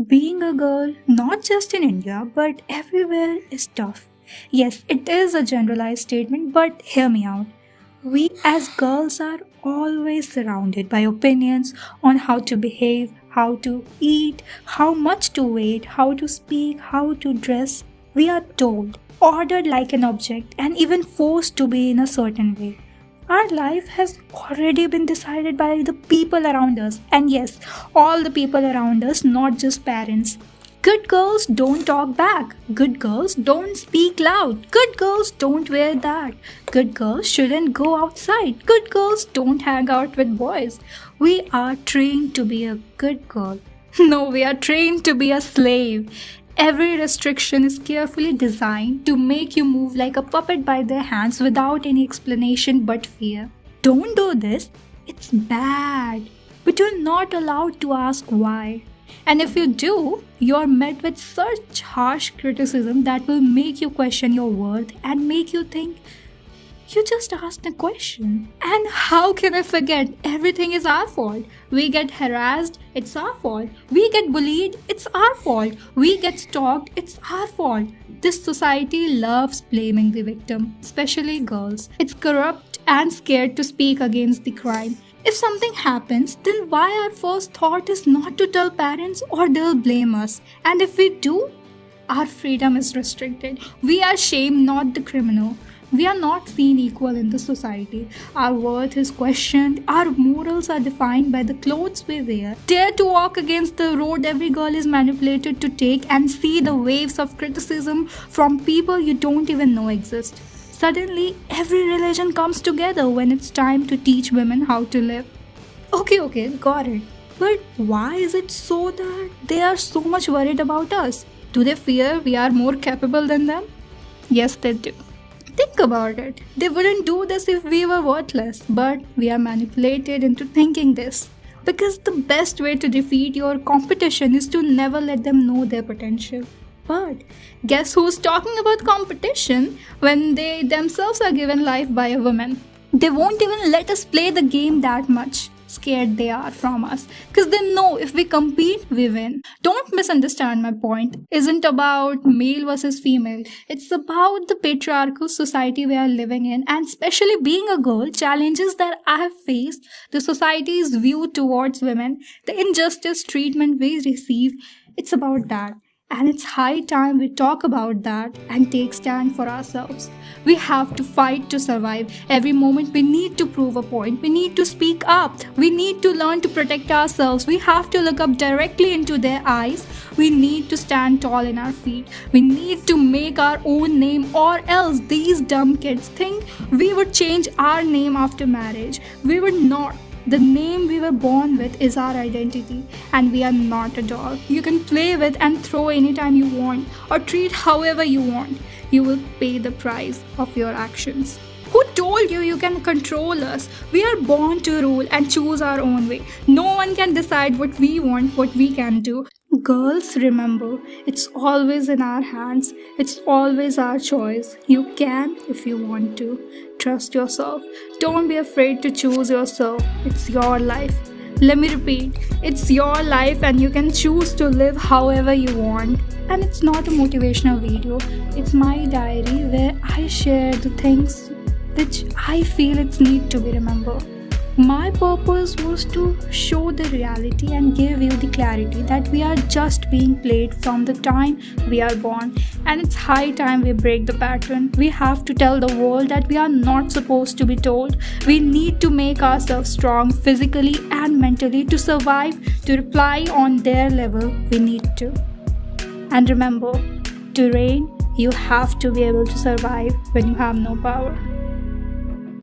Being a girl, not just in India but everywhere, is tough. Yes, it is a generalized statement, but hear me out. We as girls are always surrounded by opinions on how to behave, how to eat, how much to weight, how to speak, how to dress. We are told, ordered like an object, and even forced to be in a certain way. Our life has already been decided by the people around us. And yes, all the people around us, not just parents. Good girls don't talk back. Good girls don't speak loud. Good girls don't wear that. Good girls shouldn't go outside. Good girls don't hang out with boys. We are trained to be a good girl. No, we are trained to be a slave. Every restriction is carefully designed to make you move like a puppet by their hands without any explanation but fear. Don't do this, it's bad. But you're not allowed to ask why. And if you do, you're met with such harsh criticism that will make you question your worth and make you think, you just asked a question. And how can I forget? Everything is our fault. We get harassed, it's our fault. We get bullied, it's our fault. We get stalked, it's our fault. This society loves blaming the victim, especially girls. It's corrupt and scared to speak against the crime. If something happens, then why our first thought is not to tell parents or they'll blame us. And if we do, our freedom is restricted. We are shamed, not the criminal. We are not seen equal in the society. Our worth is questioned. Our morals are defined by the clothes we wear. Dare to walk against the road every girl is manipulated to take and see the waves of criticism from people you don't even know exist. Suddenly, every religion comes together when it's time to teach women how to live. Okay, got it. But why is it so that they are so much worried about us? Do they fear we are more capable than them? Yes, they do. Think about it. They wouldn't do this if we were worthless, but we are manipulated into thinking this. Because the best way to defeat your competition is to never let them know their potential. But guess who's talking about competition when they themselves are given life by a woman? They won't even let us play the game that much. Scared they are from us, because they know if we compete, we win. Don't misunderstand my point. Isn't about male versus female. It's about the patriarchal society we are living in, and especially being a girl, challenges that I have faced, the society's view towards women, the injustice treatment we receive. It's about that. And it's high time we talk about that and take stand for ourselves. We have to fight to survive. Every moment we need to prove a point. We need to speak up. We need to learn to protect ourselves. We have to look up directly into their eyes. We need to stand tall in our feet. We need to make our own name, or else these dumb kids think we would change our name after marriage. We would not. The name we were born with is our identity, and we are not a doll you can play with and throw anytime you want or treat however you want. You will pay the price of your actions. Who told you can control us? We are born to rule and choose our own way. No one can decide what we want, what we can do. Girls, remember, it's always in our hands. It's always our choice. You can if you want to. Trust yourself. Don't be afraid to choose yourself. It's your life. Let me repeat, it's your life and you can choose to live however you want. And it's not a motivational video. It's my diary where I share the things which I feel it's need to be remembered. My purpose was to show the reality and give you the clarity that we are just being played from the time we are born, and it's high time we break the pattern. We have to tell the world that we are not supposed to be told. We need to make ourselves strong physically and mentally to survive, to reply on their level. We need to. And remember, to reign, you have to be able to survive when you have no power.